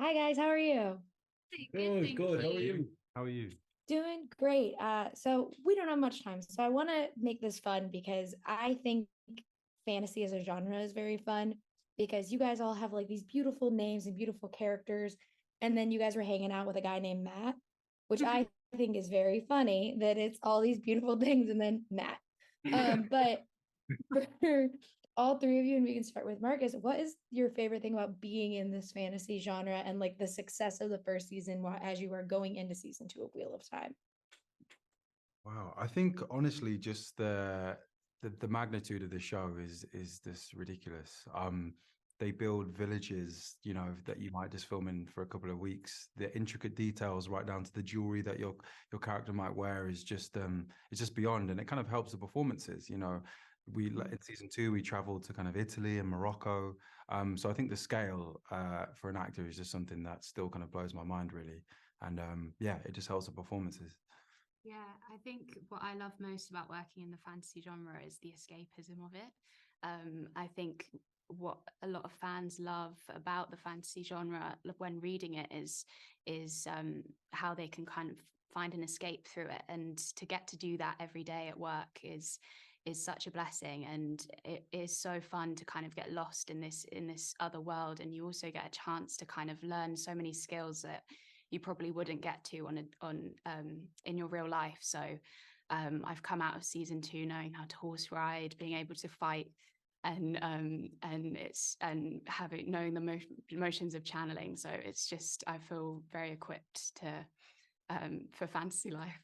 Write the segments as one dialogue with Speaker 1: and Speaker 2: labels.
Speaker 1: Hi guys, how are you?
Speaker 2: Good, good. How are you?
Speaker 3: How are you?
Speaker 1: Doing great. So we don't have much time, so I want to make this fun because I think fantasy as a genre is very fun because you guys all have like these beautiful names and beautiful characters, and then you guys were hanging out with a guy named Matt, which I think is very funny that it's all these beautiful things and then Matt. But for all three of you, and we can start with Marcus, what is your favorite thing about being in this fantasy genre and like the success of the first season as you are going into season two of Wheel of Time?
Speaker 3: Wow, I think honestly, just the magnitude of the show is just ridiculous. They build villages, that you might just film in for a couple of weeks. The intricate details, right down to the jewelry that your character might wear, is just it's just beyond, and it kind of helps the performances. We in season two we traveled to kind of Italy and Morocco. So I think the scale for an actor is just something that still kind of blows my mind, really. And yeah, it just helps the performances.
Speaker 4: Yeah, I think what I love most about working in the fantasy genre is the escapism of it. I think what a lot of fans love about the fantasy genre when reading it is how they can kind of find an escape through it, and to get to do that every day at work is such a blessing, and it is so fun to kind of get lost in this other world, and you also get a chance to kind of learn so many skills that you probably wouldn't get to in your real life. So I've come out of season two knowing how to horse ride, being able to fight, and having knowing the motions of channeling. So it's just, I feel very equipped to for fantasy life.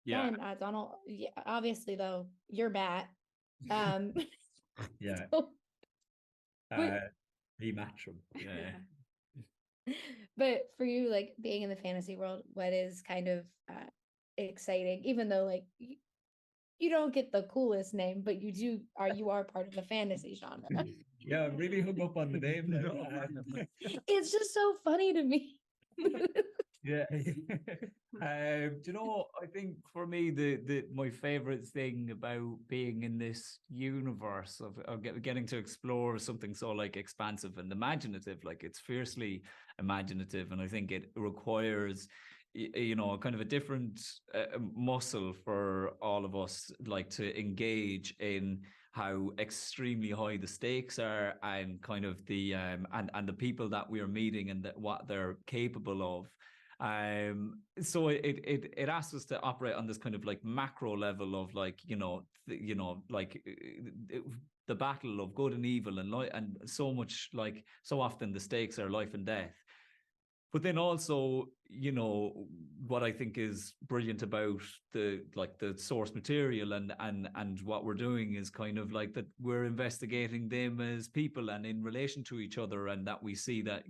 Speaker 1: Yeah. And Donald, yeah, obviously though, you're Matt.
Speaker 2: Yeah.
Speaker 1: So,
Speaker 2: Rematch them. Yeah.
Speaker 1: But for you, like being in the fantasy world, what is kind of exciting, even though like you don't get the coolest name, but you are part of the fantasy genre.
Speaker 2: Yeah, I'm really hung up on the name now.
Speaker 1: It's just so funny to me.
Speaker 2: Yeah. I think for me my favorite thing about being in this universe of getting to explore something so like expansive and imaginative, like it's fiercely imaginative, and I think it requires kind of a different muscle for all of us, like to engage in how extremely high the stakes are, and kind of the and the people that we are meeting and what they're capable of. So it asks us to operate on this kind of like macro level of like like the battle of good and evil, and so much, like so often the stakes are life and death. But then also, what I think is brilliant about the source material and what we're doing is kind of like that we're investigating them as people and in relation to each other, and that we see that,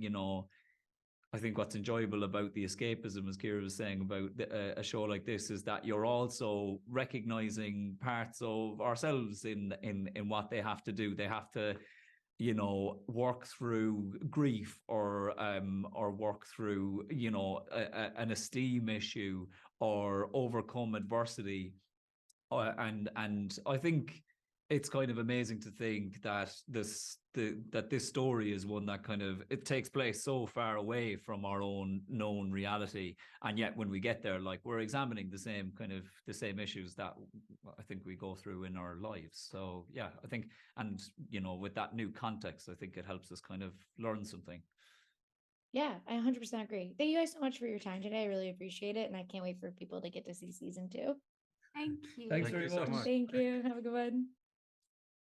Speaker 2: I think what's enjoyable about the escapism, as Ceara was saying, about a show like this, is that you're also recognizing parts of ourselves in what they have to do. They have to, work through grief, or work through, an esteem issue, or overcome adversity. And I think it's kind of amazing to think that this story is one that kind of, it takes place so far away from our own known reality, and yet when we get there, like, we're examining the same issues that I think we go through in our lives. So yeah, I think, and with that new context, I think it helps us kind of learn something.
Speaker 1: Yeah, I 100% agree. Thank you guys so much for your time today. I really appreciate it, and I can't wait for people to get to see season two.
Speaker 4: Thank you.
Speaker 2: Thanks very much.
Speaker 1: Thank you. Have a good one.